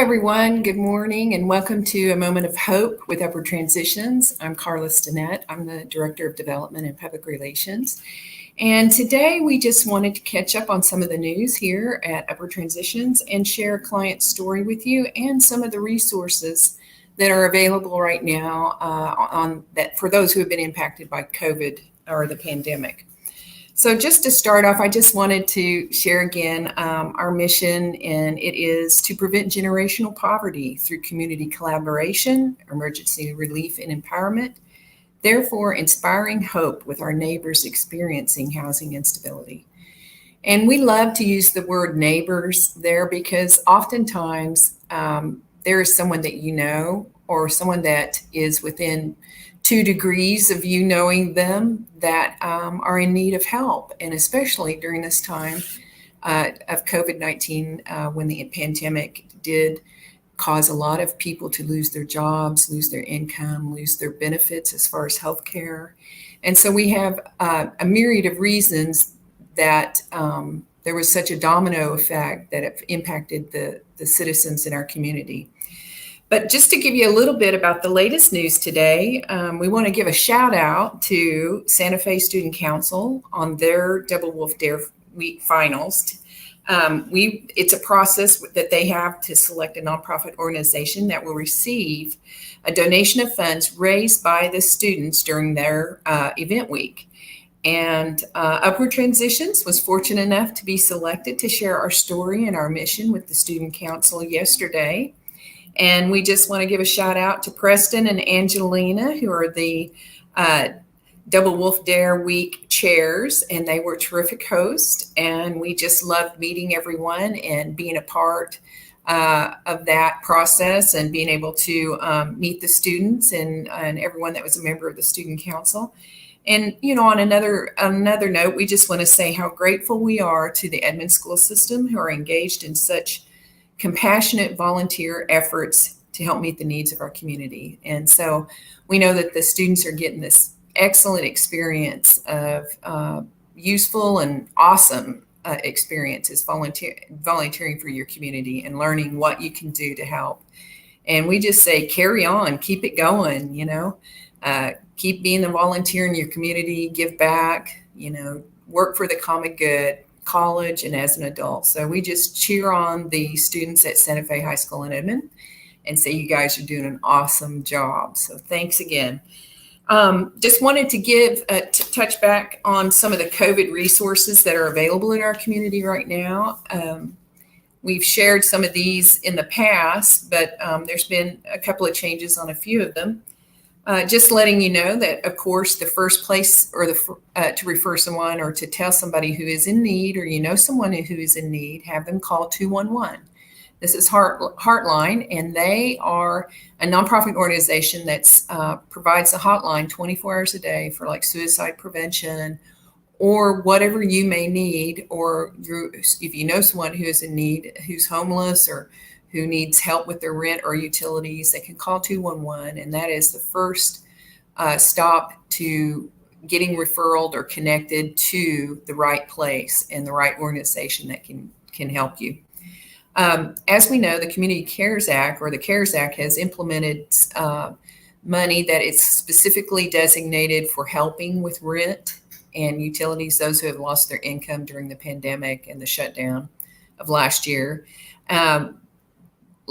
everyone. Good morning and welcome to A Moment of Hope with Upward Transitions. I'm Carla Stinnett. I'm the Director of Development and Public Relations. And today we just wanted to catch up on some of the news here at Upward Transitions and share a client story with you and some of the resources that are available right now on that for those who have been impacted by COVID or the pandemic. So just to start off, I just wanted to share again our mission, and it is to prevent generational poverty through community collaboration, emergency relief, and empowerment, therefore inspiring hope with our neighbors experiencing housing instability. And we love to use the word neighbors there because oftentimes there is someone that you know or someone that is within 2 degrees of you knowing them that are in need of help. And especially during this time of COVID-19, when the pandemic did cause a lot of people to lose their jobs, lose their income, lose their benefits as far as healthcare. And so we have a myriad of reasons that there was such a domino effect that it impacted the citizens in our community. But just to give you a little bit about the latest news today, we want to give a shout out to Santa Fe Student Council on their Double Wolf Dare Week finals. It's a process that they have to select a nonprofit organization that will receive a donation of funds raised by the students during their event week. And Upward Transitions was fortunate enough to be selected to share our story and our mission with the Student Council yesterday. And we just want to give a shout out to Preston and Angelina, who are the Double Wolf Dare Week chairs, and they were terrific hosts. And we just loved meeting everyone and being a part of that process and being able to meet the students and everyone that was a member of the Student Council. And, you know, on another note, we just want to say how grateful we are to the Edmond School System who are engaged in such compassionate volunteer efforts to help meet the needs of our community. And so we know that the students are getting this excellent experience of useful and awesome experiences volunteering for your community and learning what you can do to help. And we just say, carry on, keep it going, keep being a volunteer in your community, give back, work for the common good, college and as an adult. So we just cheer on the students at Santa Fe High School in Edmond and say you guys are doing an awesome job. So thanks again. Just wanted to touch back on some of the COVID resources that are available in our community right now. We've shared some of these in the past, but there's been a couple of changes on a few of them. Just letting you know that, of course, the first place or to refer someone or to tell somebody who is in need or someone who is in need, have them call 211. This is Heartline, and they are a nonprofit organization that provides a hotline 24 hours a day for like suicide prevention or whatever you may need, or if you know someone who is in need, who's homeless or who needs help with their rent or utilities, they can call 211, and that is the first stop to getting referred or connected to the right place and the right organization that can help you. As we know, the Community Cares Act, or the CARES Act, has implemented money that is specifically designated for helping with rent and utilities, those who have lost their income during the pandemic and the shutdown of last year.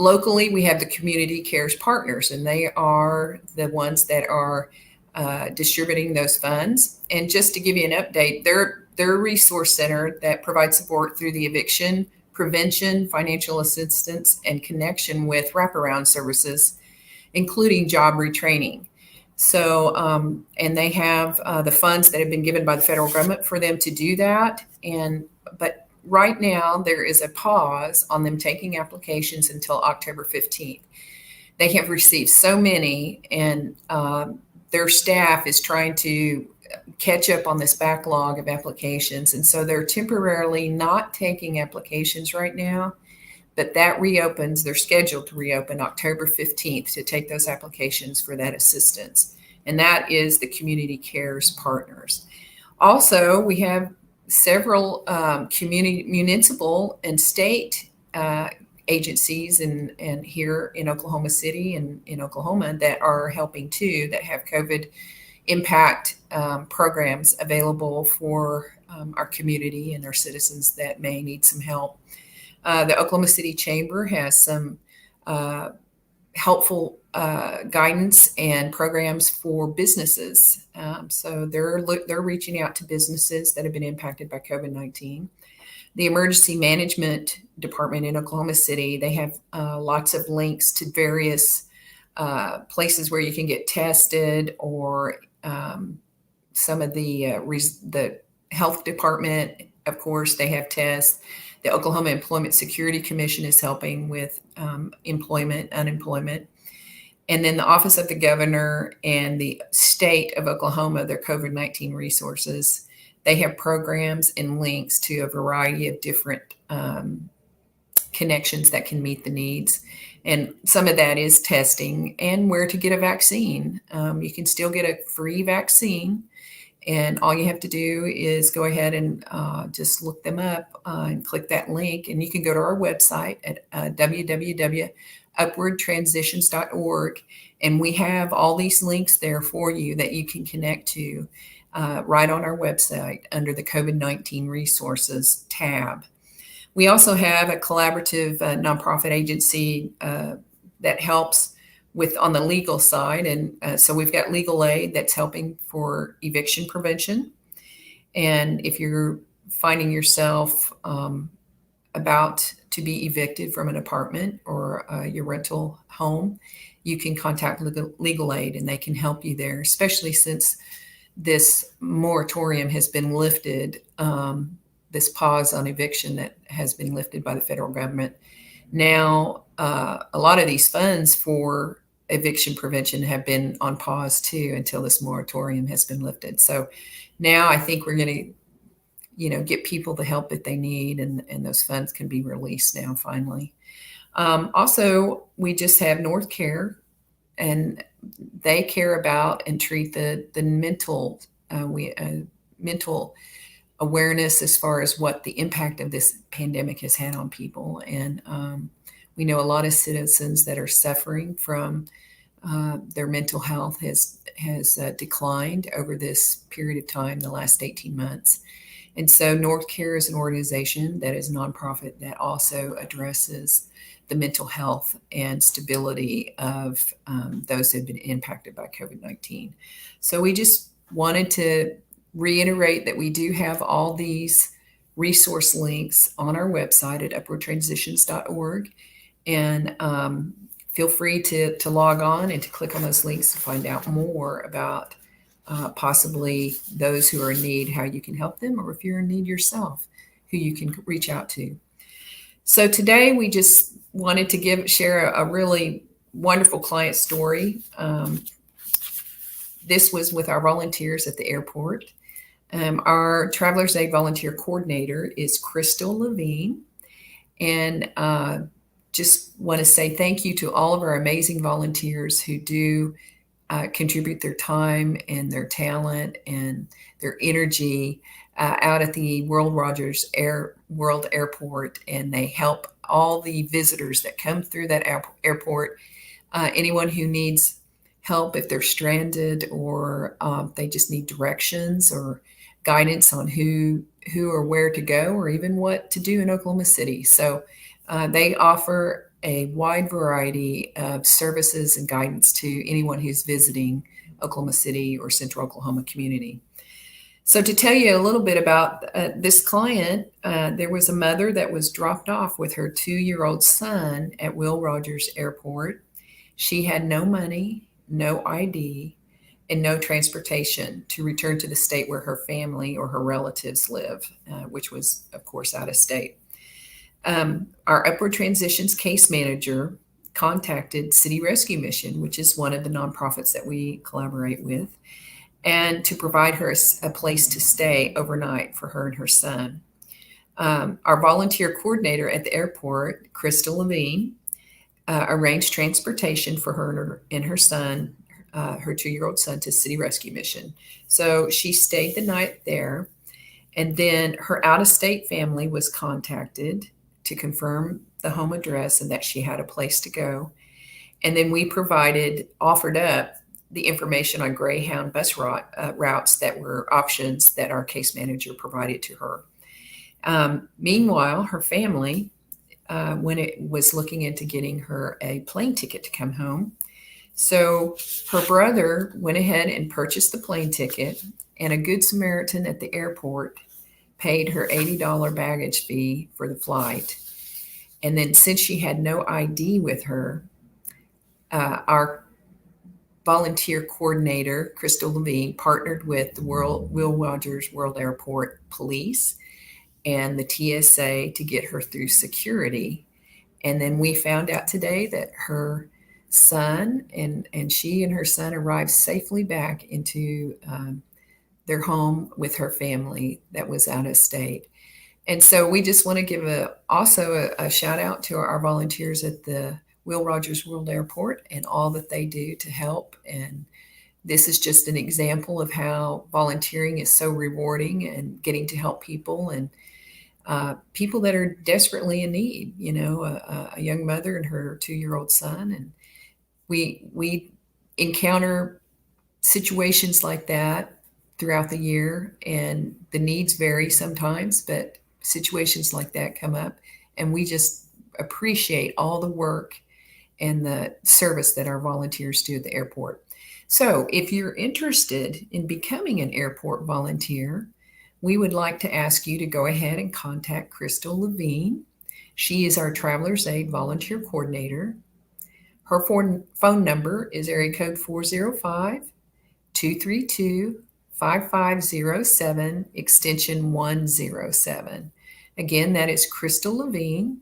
Locally, we have the Community Cares Partners, and they are the ones that are distributing those funds. And just to give you an update, they're a resource center that provides support through the eviction, prevention, financial assistance, and connection with wraparound services, including job retraining. So, and they have the funds that have been given by the federal government for them to do that. But right now, there is a pause on them taking applications until October 15th. They have received so many, and their staff is trying to catch up on this backlog of applications. And so they're temporarily not taking applications right now, but that reopens, they're scheduled to reopen October 15th to take those applications for that assistance. And that is the Community Cares Partners. Also, we have several municipal and state agencies and here in Oklahoma City and in Oklahoma that are helping too, that have COVID impact programs available for our community and our citizens that may need some help. The Oklahoma City Chamber has some helpful guidance and programs for businesses. So they're reaching out to businesses that have been impacted by COVID-19. The Emergency Management Department in Oklahoma City, they have lots of links to various places where you can get tested, or some of the health department, of course, they have tests. The Oklahoma Employment Security Commission is helping with employment, unemployment. And then the Office of the Governor and the state of Oklahoma, their COVID-19 resources, they have programs and links to a variety of different connections that can meet the needs. And some of that is testing and where to get a vaccine. You can still get a free vaccine. And all you have to do is go ahead and just look them up and click that link. And you can go to our website at www.upwardtransitions.org. And we have all these links there for you that you can connect to right on our website under the COVID-19 resources tab. We also have a collaborative nonprofit agency that helps with on the legal side. And so we've got legal aid that's helping for eviction prevention. And if you're finding yourself about to be evicted from an apartment or your rental home, you can contact legal aid and they can help you there, especially since this moratorium has been lifted, this pause on eviction that has been lifted by the federal government. Now, a lot of these funds for eviction prevention have been on pause too until this moratorium has been lifted. So now I think we're going to, get people the help that they need, and those funds can be released now finally. Also, we just have North Care, and they care about and treat the mental mental awareness as far as what the impact of this pandemic has had on people. And we know a lot of citizens that are suffering from their mental health has declined over this period of time, the last 18 months. And so North Care is an organization that is a nonprofit that also addresses the mental health and stability of those who have been impacted by COVID-19. So we just wanted to reiterate that we do have all these resource links on our website at upwardtransitions.org. And feel free to log on and to click on those links to find out more about possibly those who are in need, how you can help them, or if you're in need yourself, who you can reach out to. So today we just wanted to share a really wonderful client story. This was with our volunteers at the airport. Our Travelers Aid Volunteer Coordinator is Crystal Levine. And just want to say thank you to all of our amazing volunteers who do contribute their time and their talent and their energy out at the World Rogers World Airport. And they help all the visitors that come through that airport, anyone who needs help if they're stranded, or they just need directions or guidance on who or where to go, or even what to do in Oklahoma City. So they offer a wide variety of services and guidance to anyone who's visiting Oklahoma City or Central Oklahoma community. So to tell you a little bit about this client, there was a mother that was dropped off with her 2-year-old son at Will Rogers Airport. She had no money, no ID, and no transportation to return to the state where her family or her relatives live, which was, of course, out of state. Our Upward Transitions case manager contacted City Rescue Mission, which is one of the nonprofits that we collaborate with, and to provide her a place to stay overnight for her and her son. Our volunteer coordinator at the airport, Crystal Levine, arranged transportation for her and her son, her 2-year-old son, to City Rescue Mission. So she stayed the night there, and then her out-of-state family was contacted to confirm the home address and that she had a place to go. And then we offered up the information on Greyhound bus routes that were options that our case manager provided to her. Meanwhile, her family, when it was looking into getting her a plane ticket to come home, so her brother went ahead and purchased the plane ticket, and a Good Samaritan at the airport paid her $80 baggage fee for the flight. And then since she had no ID with her, our volunteer coordinator, Crystal Levine, partnered with the Will Rogers World Airport Police and the TSA to get her through security. And then we found out today that her son and she and her son arrived safely back into their home with her family that was out of state. And so we just want to give also a shout out to our volunteers at the Will Rogers World Airport and all that they do to help. And this is just an example of how volunteering is so rewarding and getting to help people and people that are desperately in need, a young mother and her 2-year-old son. And we encounter situations like that throughout the year, and the needs vary sometimes, but situations like that come up, and we just appreciate all the work and the service that our volunteers do at the airport. So if you're interested in becoming an airport volunteer, we would like to ask you to go ahead and contact Crystal Levine. She is our Traveler's Aid Volunteer Coordinator. Her phone number is area code 405-232-5507, extension 107. Again, that is Crystal Levine,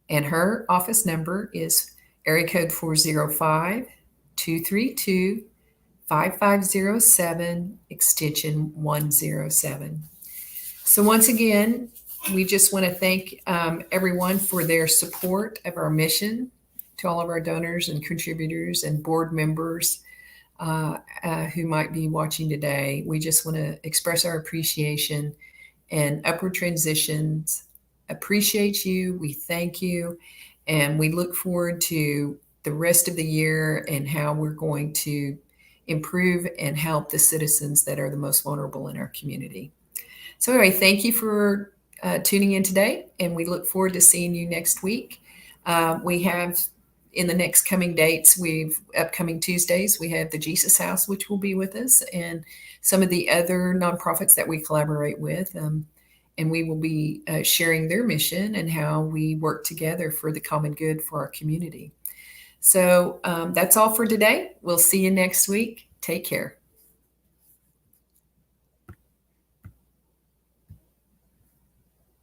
and her office number is area code 405-232-5507, extension 107. So once again, we just want to thank everyone for their support of our mission, to all of our donors and contributors and board members who might be watching today. We just want to express our appreciation, and Upward Transitions appreciate you. We thank you, and we look forward to the rest of the year and how we're going to improve and help the citizens that are the most vulnerable in our community. So anyway, thank you for tuning in today, and we look forward to seeing you next week. We have in the next coming dates, upcoming Tuesdays, we have the Jesus House, which will be with us, and some of the other nonprofits that we collaborate with. And we will be sharing their mission and how we work together for the common good for our community. So that's all for today. We'll see you next week. Take care.